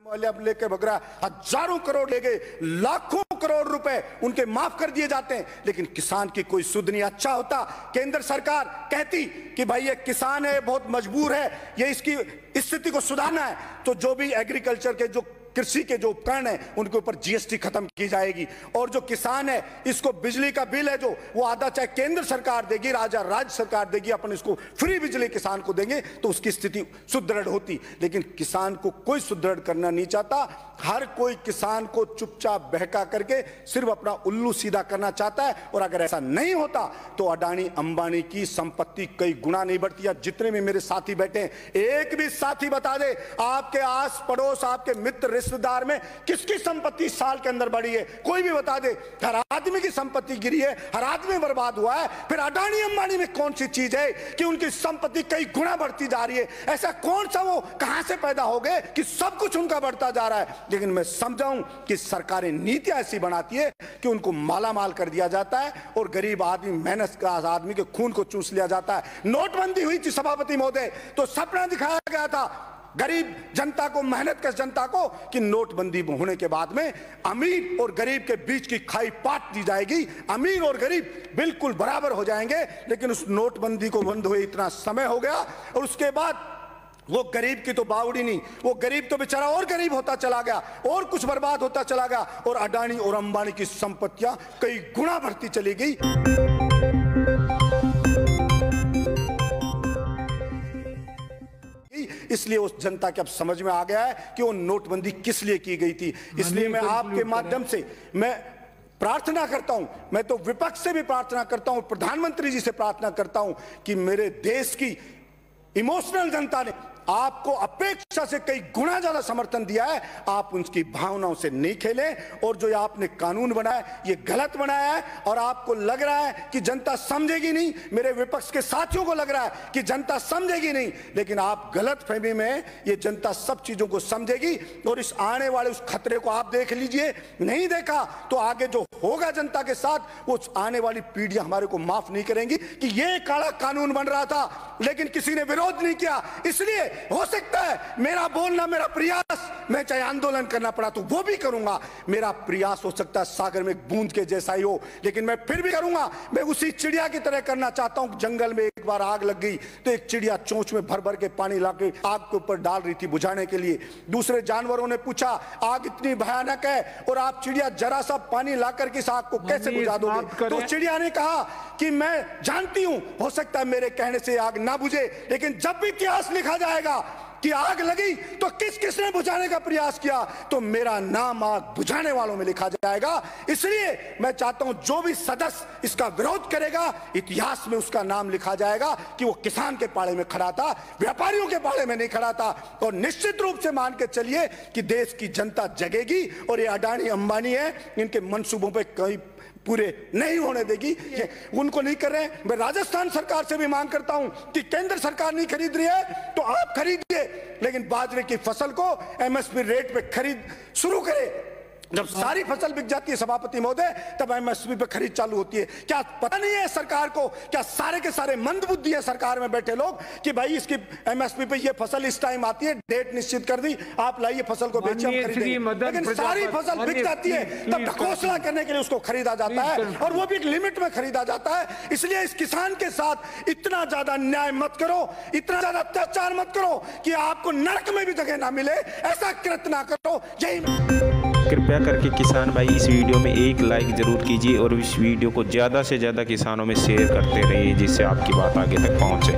वाले अब लेके भग रहा है, हजारों करोड़ ले गए, लाखों करोड़ रुपए उनके माफ कर दिए जाते हैं, लेकिन किसान की कोई सुध नहीं। अच्छा होता केंद्र सरकार कहती कि भाई ये किसान है, बहुत मजबूर है, ये इसकी स्थिति को सुधारना है, तो जो भी एग्रीकल्चर के जो कृषि के जो उपकरण है उनके ऊपर जीएसटी खत्म की जाएगी, और जो किसान है इसको बिजली का बिल है जो वो आधा चाहे केंद्र सरकार देगी, राज्य सरकार देगी, अपन इसको फ्री बिजली किसान को देंगे तो उसकी स्थिति सुदृढ़ होती। लेकिन किसान को कोई सुदृढ़ करना नहीं चाहता, हर कोई किसान को चुपचाप बहका करके सिर्फ अपना उल्लू सीधा करना चाहता है। और अगर ऐसा नहीं होता तो अडानी अंबानी की संपत्ति कई गुना नहीं बढ़ती। या जितने भी मेरे साथी बैठे हैं, एक भी साथी बता दे आपके आस पड़ोस, आपके मित्र रिश्तेदार में किसकी संपत्ति साल के अंदर बढ़ी है, कोई भी बता दे। हर आदमी की संपत्ति गिरी है, हर आदमी बर्बाद हुआ है। फिर अडानी अंबानी में कौन सी चीज है कि उनकी संपत्ति कई गुना बढ़ती जा रही है? ऐसा कौन सा वो कहां से पैदा हो गए कि सब कुछ उनका बढ़ता जा रहा है? लेकिन मैं समझाऊं कि सरकारें नीतियां ऐसी बनाती है कि उनको माला माल कर दिया जाता है और गरीब आदमी, मेहनत का आदमी के खून को चूस लिया जाता है। नोटबंदी हुई थी सभापति महोदय, तो सपना दिखाया गया था गरीब जनता को, मेहनत कश जनता को, कि नोटबंदी होने के बाद में अमीर और गरीब के बीच की खाई पाट दी जाएगी, अमीर और गरीब बिल्कुल बराबर हो जाएंगे। लेकिन उस नोटबंदी को बंद हुए इतना समय हो गया और उसके बाद वो गरीब की तो बावड़ी नहीं, वो गरीब तो बेचारा और गरीब होता चला गया और कुछ बर्बाद होता चला गया, और अडानी और अंबानी की संपत्तियां कई गुना बढ़ती चली गई। इसलिए उस जनता के अब समझ में आ गया है कि वो नोटबंदी किस लिए की गई थी। इसलिए मैं आपके माध्यम से मैं प्रार्थना करता हूं, मैं तो विपक्ष से भी प्रार्थना करता हूं, प्रधानमंत्री जी से प्रार्थना करता हूं कि मेरे देश की इमोशनल जनता ने आपको अपेक्षा से कई गुना ज्यादा समर्थन दिया है, आप उनकी भावनाओं से नहीं खेलें। और जो आपने कानून बनाया ये गलत बनाया है, और आपको लग रहा है कि जनता समझेगी नहीं, मेरे विपक्ष के साथियों को लग रहा है कि जनता समझेगी नहीं, लेकिन आप गलत फहमी में, ये जनता सब चीजों को समझेगी। और इस आने वाले उस खतरे को आप देख लीजिए, नहीं देखा तो आगे जो होगा जनता के साथ, वो आने वाली पीढ़ियां हमारे को माफ नहीं करेंगी कि ये काला कानून बन रहा था लेकिन किसी ने विरोध नहीं किया। इसलिए हो सकता है मेरा बोलना, मेरा प्रयास, मैं चाहे आंदोलन करना पड़ा तो वो भी करूंगा, मेरा प्रयास हो सकता है सागर में बूंद के जैसा ही हो, लेकिन मैं फिर भी करूंगा। मैं उसी चिड़िया की तरह करना चाहता हूं। जंगल में एक बार आग लग गई तो एक चिड़िया चोंच में भर भर के पानी लाके आग के ऊपर डाल रही थी बुझाने के लिए। दूसरे जानवरों ने पूछा आग इतनी भयानक है और आप चिड़िया जरा सा पानी ला करके इस आग को कैसे बुझा दोगे? तो चिड़िया ने कहा कि मैं जानती हूं हो सकता है मेरे कहने से आग ना बुझे, लेकिन जब भी इतिहास लिखा जाएगा कि आग लगी तो किस किसने बुझाने का प्रयास किया, तो मेरा नाम आग बुझाने वालों में लिखा जाएगा। इसलिए मैं चाहता हूं जो भी सदस्य इसका विरोध करेगा, इतिहास में उसका नाम लिखा जाएगा कि वो किसान के पाले में खड़ा था, व्यापारियों के पाले में नहीं खड़ा था। और निश्चित रूप से मान के चलिए कि देश की जनता जगेगी और ये अडानी अंबानी है, इनके मंसूबों पर कई पूरे नहीं होने देगी, ये उनको नहीं कर रहे हैं। मैं राजस्थान सरकार से भी मांग करता हूं कि केंद्र सरकार नहीं खरीद रही है तो आप खरीदिए, लेकिन बाजरे की फसल को एमएसपी रेट पे खरीद शुरू करें। जब सारी फसल बिक जाती है सभापति महोदय, तब एमएसपी पे खरीद चालू होती है। क्या पता नहीं है सरकार को, क्या सारे के सारे मंदबुद्धि है सरकार में बैठे लोग कि भाई इसकी एमएसपी पे ये फसल इस टाइम आती है, डेट निश्चित कर दी, आप लाइए फसल को बेचिए हम खरीदेंगे। लेकिन सारी फसल बिक जाती है तब ढकोसला करने के लिए उसको खरीदा जाता है, और वो भी एक लिमिट में खरीदा जाता है। इसलिए इस किसान के साथ इतना ज्यादा अन्याय मत करो, इतना ज्यादा अत्याचार मत करो कि आपको नरक में भी जगह ना मिले, ऐसा कृत्य ना करो। यही कृपया करके किसान भाई इस वीडियो में एक लाइक ज़रूर कीजिए और इस वीडियो को ज़्यादा से ज़्यादा किसानों में शेयर करते रहिए, जिससे आपकी बात आगे तक पहुँचे।